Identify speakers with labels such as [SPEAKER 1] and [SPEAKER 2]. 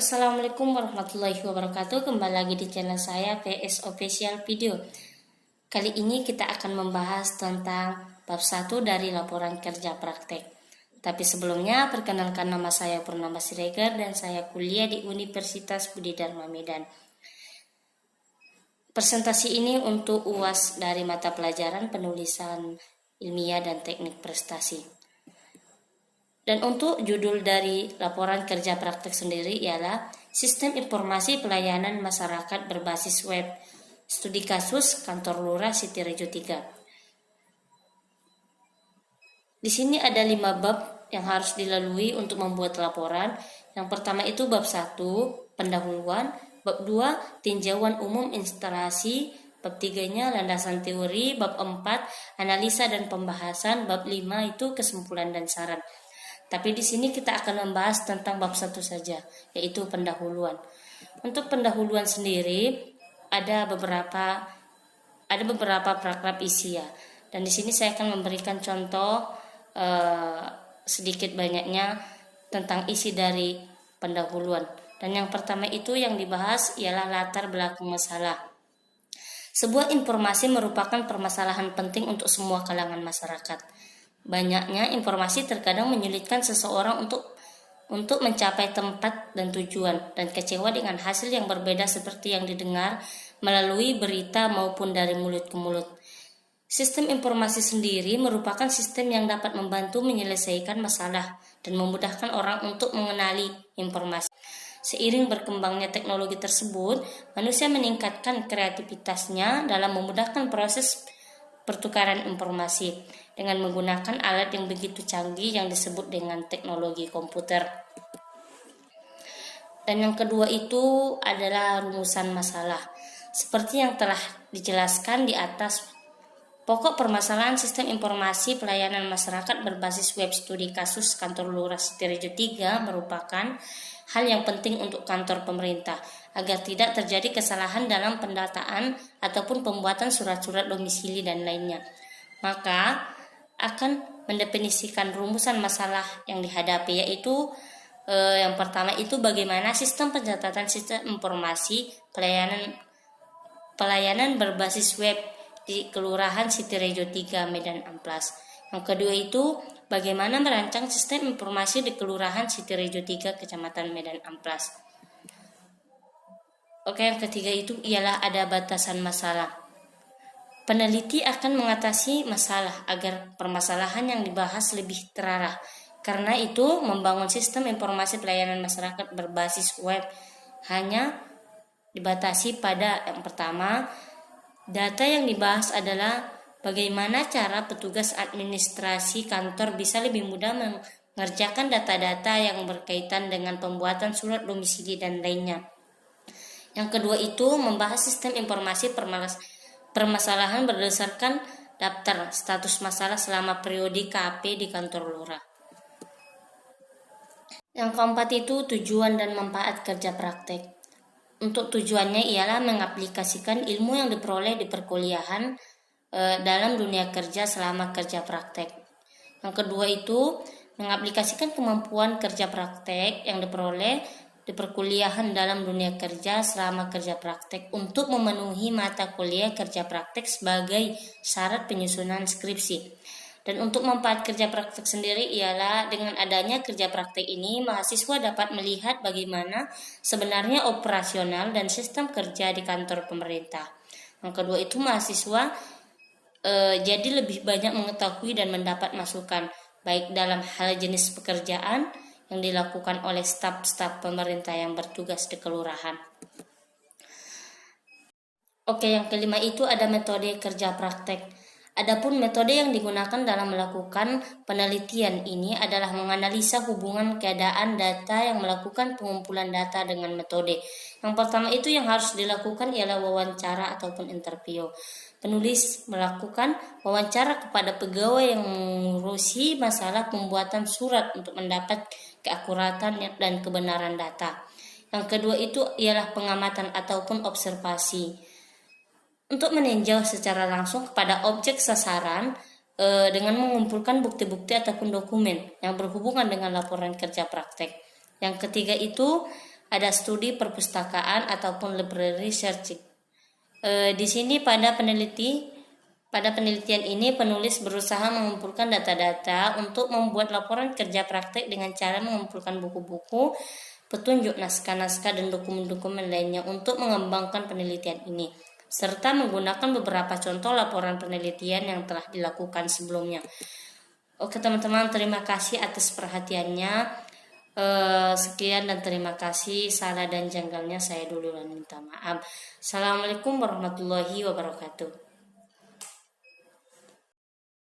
[SPEAKER 1] Assalamualaikum warahmatullahi wabarakatuh. Kembali lagi di channel saya PS Official Video. Kali ini kita akan membahas tentang bab 1 dari laporan kerja praktek. Tapi sebelumnya perkenalkan, nama saya Purnama Siregar dan saya kuliah di Universitas Budi Dharma Medan. Presentasi ini untuk UAS dari mata pelajaran penulisan ilmiah dan teknik prestasi. Dan untuk judul dari laporan kerja praktek sendiri ialah Sistem Informasi Pelayanan Masyarakat Berbasis Web, Studi Kasus Kantor Lurah Sitirejo 3. Di sini ada 5 bab yang harus dilalui untuk membuat laporan. Yang pertama itu bab 1, pendahuluan, bab 2, tinjauan umum instalasi, bab 3-nya landasan teori, bab 4, analisa dan pembahasan, bab 5 itu kesimpulan dan saran. Tapi di sini kita akan membahas tentang bab 1 saja, yaitu pendahuluan. Untuk pendahuluan sendiri ada beberapa paragraf isi ya. Dan di sini saya akan memberikan contoh sedikit banyaknya tentang isi dari pendahuluan. Dan yang pertama itu yang dibahas ialah latar belakang masalah. Sebuah informasi merupakan permasalahan penting untuk semua kalangan masyarakat. Banyaknya informasi terkadang menyulitkan seseorang untuk mencapai tempat dan tujuan, dan kecewa dengan hasil yang berbeda seperti yang didengar melalui berita maupun dari mulut ke mulut. Sistem informasi sendiri merupakan sistem yang dapat membantu menyelesaikan masalah dan memudahkan orang untuk mengenali informasi. Seiring berkembangnya teknologi tersebut, manusia meningkatkan kreativitasnya dalam memudahkan proses pertukaran informasi dengan menggunakan alat yang begitu canggih yang disebut dengan teknologi komputer. Dan yang kedua itu adalah rumusan masalah. Seperti yang telah dijelaskan di atas, pokok permasalahan sistem informasi pelayanan masyarakat berbasis web studi kasus Kantor Lurah Sitirejo 3 merupakan hal yang penting untuk kantor pemerintah agar tidak terjadi kesalahan dalam pendataan ataupun pembuatan surat-surat domisili dan lainnya. Maka akan mendefinisikan rumusan masalah yang dihadapi, yaitu yang pertama itu bagaimana sistem pencatatan sistem informasi pelayanan berbasis web di Kelurahan Sitirejo 3 Medan Amplas. Yang kedua itu bagaimana merancang sistem informasi di Kelurahan Sitirejo 3 Kecamatan Medan Amplas. Oke, yang ketiga itu ialah ada batasan masalah. Peneliti akan mengatasi masalah agar permasalahan yang dibahas lebih terarah. Karena itu, membangun sistem informasi pelayanan masyarakat berbasis web hanya dibatasi pada yang pertama, data yang dibahas adalah bagaimana cara petugas administrasi kantor bisa lebih mudah mengerjakan data-data yang berkaitan dengan pembuatan surat domisili dan lainnya. Yang kedua itu membahas sistem informasi permasalahan berdasarkan daftar status masalah selama periode KAP di kantor lurah. Yang keempat itu tujuan dan manfaat kerja praktek. Untuk tujuannya ialah mengaplikasikan ilmu yang diperoleh di perkuliahan dalam dunia kerja selama kerja praktek. Yang kedua itu mengaplikasikan kemampuan kerja praktek yang diperoleh di perkuliahan dalam dunia kerja selama kerja praktek untuk memenuhi mata kuliah kerja praktek sebagai syarat penyusunan skripsi. Dan untuk manfaat kerja praktek sendiri ialah dengan adanya kerja praktek ini, mahasiswa dapat melihat bagaimana sebenarnya operasional dan sistem kerja di kantor pemerintah. Yang kedua itu mahasiswa jadi lebih banyak mengetahui dan mendapat masukan baik dalam hal jenis pekerjaan yang dilakukan oleh staf-staf pemerintah yang bertugas di kelurahan. Oke, yang kelima itu ada metode kerja praktek. Adapun metode yang digunakan dalam melakukan penelitian ini adalah menganalisa hubungan keadaan data yang melakukan pengumpulan data dengan metode. Yang pertama itu yang harus dilakukan ialah wawancara ataupun interview. Penulis melakukan wawancara kepada pegawai yang mengurusi masalah pembuatan surat untuk mendapat keakuratan dan kebenaran data. Yang kedua itu ialah pengamatan ataupun observasi. Untuk meninjau secara langsung kepada objek sasaran dengan mengumpulkan bukti-bukti ataupun dokumen yang berhubungan dengan laporan kerja praktek. Yang ketiga itu ada studi perpustakaan ataupun library searching. Di sini pada penelitian ini penulis berusaha mengumpulkan data-data untuk membuat laporan kerja praktek dengan cara mengumpulkan buku-buku, petunjuk naskah-naskah dan dokumen-dokumen lainnya untuk mengembangkan penelitian ini, serta menggunakan beberapa contoh laporan penelitian yang telah dilakukan sebelumnya. Oke teman-teman, terima kasih atas perhatiannya. Sekian dan terima kasih. Salah dan janggalnya saya duluan minta maaf. Assalamualaikum warahmatullahi wabarakatuh.